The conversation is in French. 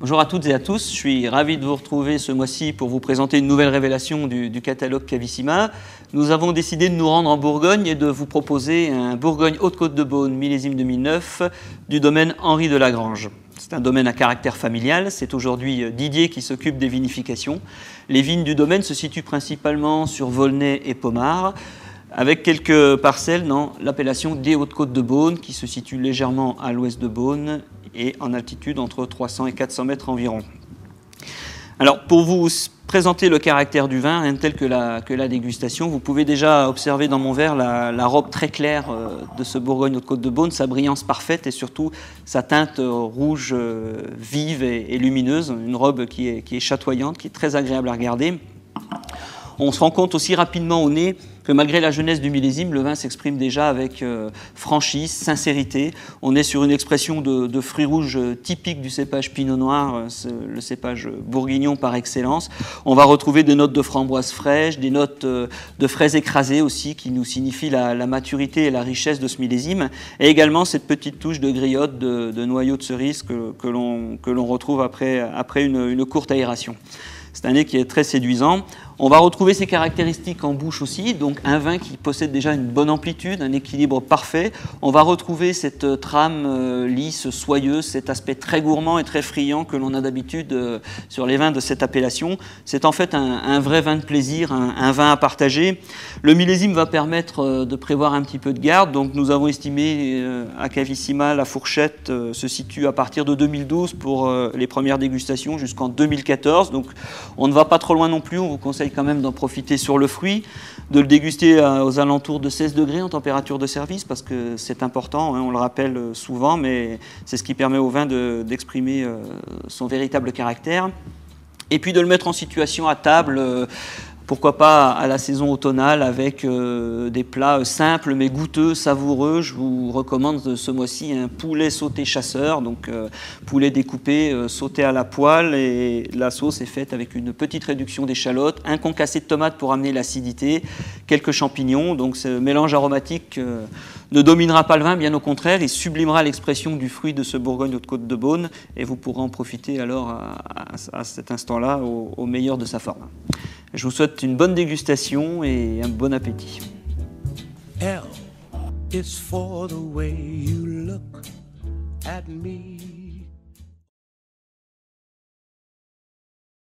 Bonjour à toutes et à tous, je suis ravi de vous retrouver ce mois-ci pour vous présenter une nouvelle révélation du catalogue Cavissima. Nous avons décidé de nous rendre en Bourgogne et de vous proposer un Bourgogne Haute-Côte de Beaune millésime 2009 du domaine Henri de Lagrange. C'est un domaine à caractère familial, c'est aujourd'hui Didier qui s'occupe des vinifications. Les vignes du domaine se situent principalement sur Volnay et Pommard, avec quelques parcelles dans l'appellation des Hautes-Côtes de Beaune qui se situe légèrement à l'ouest de Beaune et en altitude entre 300 et 400 mètres environ. Alors pour vous présenter le caractère du vin, tel que la dégustation, vous pouvez déjà observer dans mon verre la robe très claire de ce Bourgogne Haute-Côte de Beaune, sa brillance parfaite et surtout sa teinte rouge vive et lumineuse, une robe qui est chatoyante, qui est très agréable à regarder. On se rend compte aussi rapidement au nez que malgré la jeunesse du millésime, le vin s'exprime déjà avec franchise, sincérité. On est sur une expression de fruits rouges typique du cépage Pinot Noir, le cépage bourguignon par excellence. On va retrouver des notes de framboise fraîche, des notes de fraises écrasées aussi, qui nous signifient la maturité et la richesse de ce millésime. Et également cette petite touche de griotte, de noyaux de cerise que l'on retrouve après une courte aération. C'est un nez qui est très séduisant. On va retrouver ces caractéristiques en bouche aussi, donc un vin qui possède déjà une bonne amplitude, un équilibre parfait. On va retrouver cette trame lisse, soyeuse, cet aspect très gourmand et très friand que l'on a d'habitude sur les vins de cette appellation. C'est en fait un vrai vin de plaisir, un vin à partager. Le millésime va permettre de prévoir un petit peu de garde, donc nous avons estimé à Cavissima, la fourchette se situe à partir de 2012 pour les premières dégustations jusqu'en 2014, donc on ne va pas trop loin non plus, on vous conseille quand même d'en profiter sur le fruit, de le déguster aux alentours de 16 degrés en température de service parce que c'est important, hein, on le rappelle souvent, mais c'est ce qui permet au vin d'exprimer son véritable caractère. Et puis de le mettre en situation à table, pourquoi pas à la saison automnale avec des plats simples mais goûteux, savoureux. Je vous recommande ce mois-ci un poulet sauté chasseur, donc poulet découpé, sauté à la poêle, et la sauce est faite avec une petite réduction d'échalotes, un concassé de tomates pour amener l'acidité, quelques champignons. Donc ce mélange aromatique ne dominera pas le vin, bien au contraire, il sublimera l'expression du fruit de ce Bourgogne Haute-Côte de Beaune et vous pourrez en profiter alors à cet instant-là au meilleur de sa forme. Je vous souhaite une bonne dégustation et un bon appétit. L is for the way you look at me.